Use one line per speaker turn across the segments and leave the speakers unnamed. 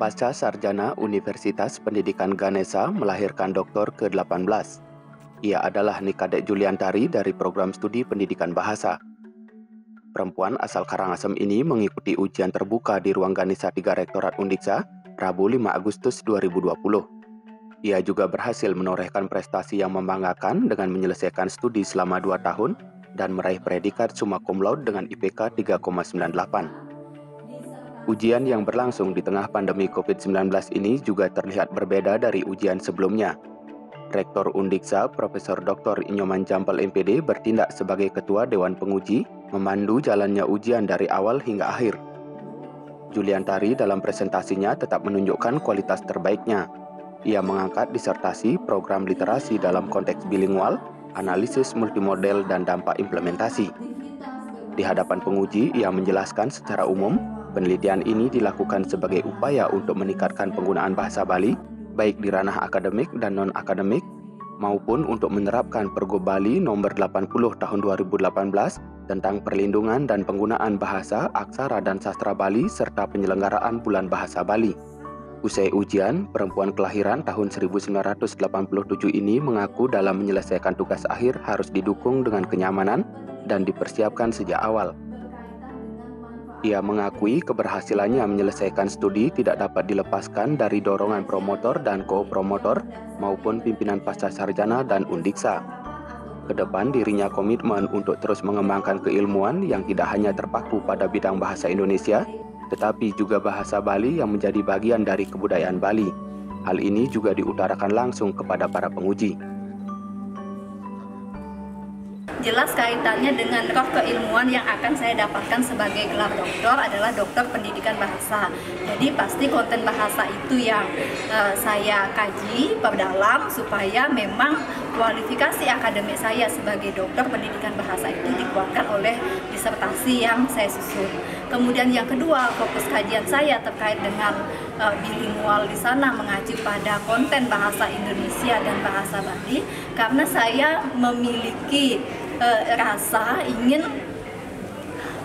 Pasca Sarjana Universitas Pendidikan Ganesha melahirkan doktor ke-18. Ia adalah Nikadek Juliantari dari program studi pendidikan bahasa. Perempuan asal Karangasem ini mengikuti ujian terbuka di ruang Ganesha 3 Rektorat Undiksa, Rabu 5 Agustus 2020. Ia juga berhasil menorehkan prestasi yang membanggakan dengan menyelesaikan studi selama 2 tahun dan meraih predikat summa cum laude dengan IPK 3,98. Ujian yang berlangsung di tengah pandemi COVID-19 ini juga terlihat berbeda dari ujian sebelumnya. Rektor Undiksa, Profesor Dr. Inyoman Jampel MPD bertindak sebagai Ketua Dewan Penguji, memandu jalannya ujian dari awal hingga akhir. Juliantari dalam presentasinya tetap menunjukkan kualitas terbaiknya. Ia mengangkat disertasi program literasi dalam konteks bilingual, analisis multimodel, dan dampak implementasi. Di hadapan penguji, ia menjelaskan secara umum, penelitian ini dilakukan sebagai upaya untuk meningkatkan penggunaan bahasa Bali, baik di ranah akademik dan non-akademik, maupun untuk menerapkan Pergub Bali Nomor 80 Tahun 2018 tentang perlindungan dan penggunaan bahasa, aksara, dan sastra Bali serta penyelenggaraan Bulan Bahasa Bali. Usai ujian, perempuan kelahiran tahun 1987 ini mengaku dalam menyelesaikan tugas akhir harus didukung dengan kenyamanan dan dipersiapkan sejak awal. Ia mengakui keberhasilannya menyelesaikan studi tidak dapat dilepaskan dari dorongan promotor dan co-promotor maupun pimpinan pasca sarjana dan Undiksa. Kedepan dirinya komitmen untuk terus mengembangkan keilmuan yang tidak hanya terpaku pada bidang bahasa Indonesia, tetapi juga bahasa Bali yang menjadi bagian dari kebudayaan Bali. Hal ini juga diutarakan langsung kepada para penguji.
Jelas kaitannya dengan roh keilmuan yang akan saya dapatkan sebagai gelar doktor adalah dokter pendidikan bahasa. Jadi pasti konten bahasa itu yang saya kaji, perdalam supaya memang kualifikasi akademik saya sebagai dokter pendidikan bahasa itu dikuatkan oleh disertasi yang saya susun. Kemudian yang kedua, fokus kajian saya terkait dengan bilingual di sana mengacu pada konten bahasa Indonesia dan bahasa Bali karena saya memiliki rasa ingin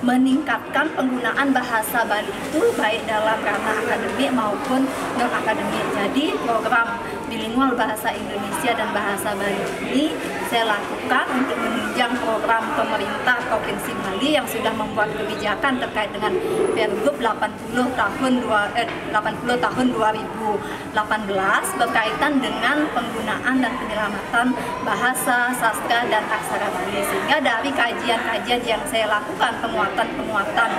meningkatkan penggunaan bahasa Bali itu baik dalam ranah akademik maupun non-akademik. Jadi program bilingual bahasa Indonesia dan bahasa Bali ini saya lakukan untuk menunjang program pemerintah Provinsi Bali yang sudah membuat kebijakan terkait dengan Pergub 80 tahun 2018 berkaitan dengan penggunaan dan penyelamatan bahasa, sastra, dan aksara Bali. Sehingga dari kajian-kajian yang saya lakukan, penguatan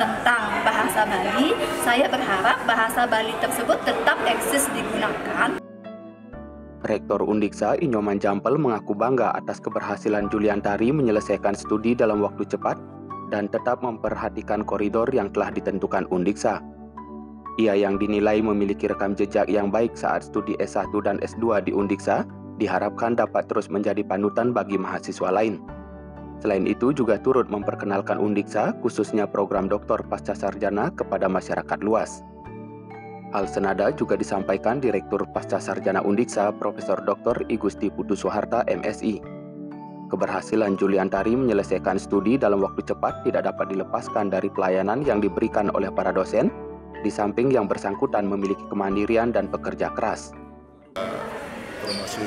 tentang bahasa Bali, saya berharap bahasa Bali tersebut tetap eksis digunakan.
Rektor Undiksa Inyoman Jampel mengaku bangga atas keberhasilan Juliantari menyelesaikan studi dalam waktu cepat dan tetap memperhatikan koridor yang telah ditentukan Undiksa. Ia yang dinilai memiliki rekam jejak yang baik saat studi S1 dan S2 di Undiksa diharapkan dapat terus menjadi panutan bagi mahasiswa lain. Selain itu juga turut memperkenalkan Undiksa khususnya program doktor pasca sarjana kepada masyarakat luas. Hal senada juga disampaikan Direktur Pasca Sarjana Undiksa Profesor Dr. I Gusti Putu Soeharta MSI. Keberhasilan Juliantari menyelesaikan studi dalam waktu cepat tidak dapat dilepaskan dari pelayanan yang diberikan oleh para dosen, di samping yang bersangkutan memiliki kemandirian dan pekerja keras.
Promosi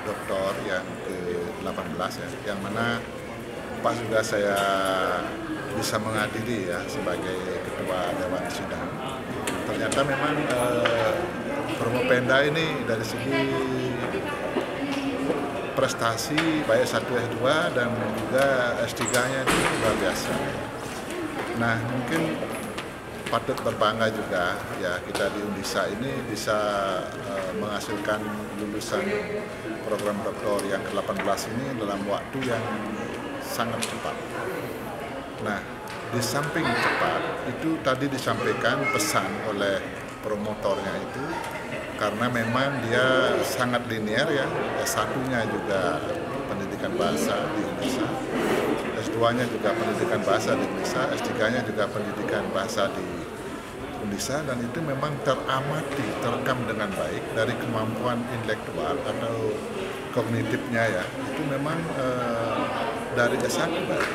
doktor yang ke-18 yang mana pas juga saya bisa menghadiri ya sebagai ketua Dewan Sidang. Ternyata memang Promopenda ini dari segi prestasi baik S1, S2 dan juga S3-nya itu luar biasa. Nah mungkin patut berbangga juga ya kita di Undiksa ini bisa menghasilkan lulusan program doktor yang ke-18 ini dalam waktu yang sangat cepat. Nah di samping cepat itu tadi disampaikan pesan oleh promotornya itu karena memang dia sangat linear ya, S1-nya juga pendidikan bahasa di Indonesia, S2-nya juga pendidikan bahasa di Indonesia, S3-nya juga pendidikan bahasa di Indonesia, dan itu memang teramati, terekam dengan baik dari kemampuan intelektual atau kognitifnya ya, itu memang dari S1 baik.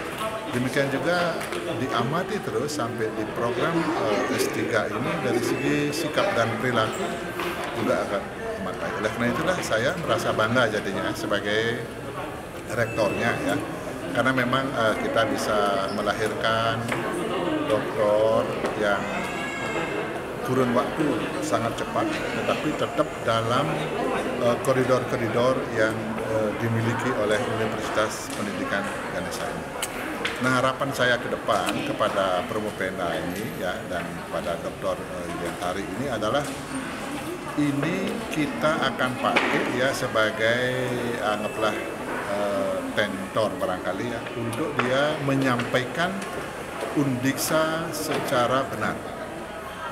Demikian juga diamati terus sampai di program S3 ini dari segi sikap dan perilaku juga akan amat baik. Oleh karena itulah saya merasa bangga jadinya sebagai rektornya ya. Karena memang kita bisa melahirkan doktor yang kurun waktu sangat cepat, tetapi tetap dalam koridor-koridor yang dimiliki oleh Universitas Pendidikan Ganesha ini. Nah, harapan saya ke depan kepada Promopenda ini ya dan pada Dr. Juliantari ini adalah ini kita akan pakai ya sebagai anggaplah tentor barangkali ya untuk dia menyampaikan Undiksa secara benar.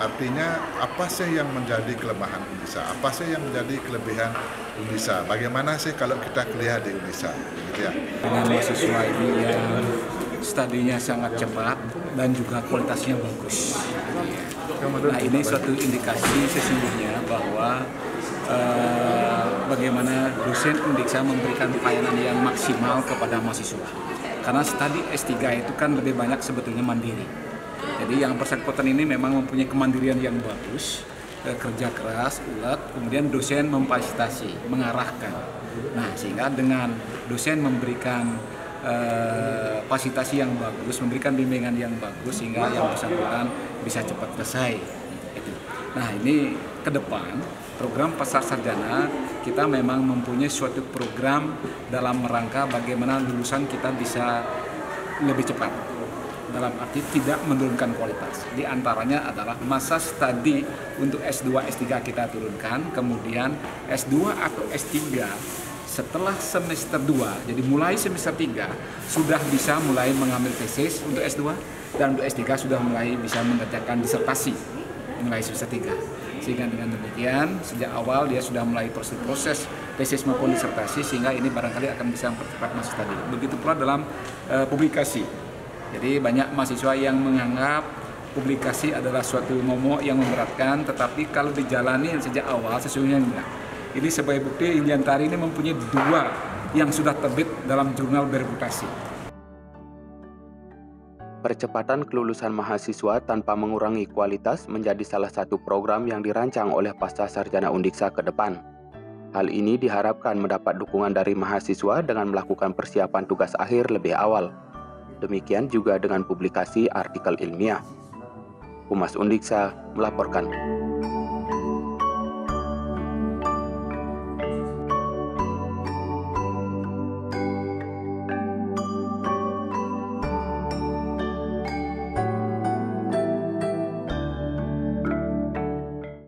Artinya apa sih yang menjadi kelemahan Undiksa? Apa sih yang menjadi kelebihan Undiksa? Bagaimana sih kalau kita kuliah di Undiksa? Gitu ya.
Dengan mahasiswa ini yang studinya sangat cepat dan juga kualitasnya bagus. Nah, ini suatu indikasi sesungguhnya bahwa bagaimana dosen Undiksa memberikan pelayanan yang maksimal kepada mahasiswa. Karena studi S3 itu kan lebih banyak sebetulnya mandiri. Jadi yang bersangkutan ini memang mempunyai kemandirian yang bagus, kerja keras, ulet, kemudian dosen memfasilitasi, mengarahkan. Nah, sehingga dengan dosen memberikan fasilitasi yang bagus, memberikan bimbingan yang bagus, sehingga yang bersangkutan bisa cepat selesai. Nah, ini ke depan program pasca sarjana kita memang mempunyai suatu program dalam rangka bagaimana lulusan kita bisa lebih cepat, dalam arti tidak menurunkan kualitas. Di antaranya adalah masa studi untuk S2, S3 kita turunkan, kemudian S2 atau S3 setelah semester 2, jadi mulai semester 3 sudah bisa mulai mengambil tesis untuk S2 dan untuk S3 sudah mulai bisa mengerjakan disertasi mulai semester 3. Sehingga dengan demikian sejak awal dia sudah mulai proses tesis maupun disertasi, sehingga ini barangkali akan bisa mempercepat masa studi. Begitu pula dalam publikasi. Jadi banyak mahasiswa yang menganggap publikasi adalah suatu momok yang memberatkan, tetapi kalau dijalani sejak awal sesungguhnya enggak. Ini sebagai bukti Juliantari ini mempunyai 2 yang sudah terbit dalam jurnal bereputasi.
Percepatan kelulusan mahasiswa tanpa mengurangi kualitas menjadi salah satu program yang dirancang oleh Pasca Sarjana Undiksa ke depan. Hal ini diharapkan mendapat dukungan dari mahasiswa dengan melakukan persiapan tugas akhir lebih awal. Demikian juga dengan publikasi artikel ilmiah. Humas Undiksa melaporkan.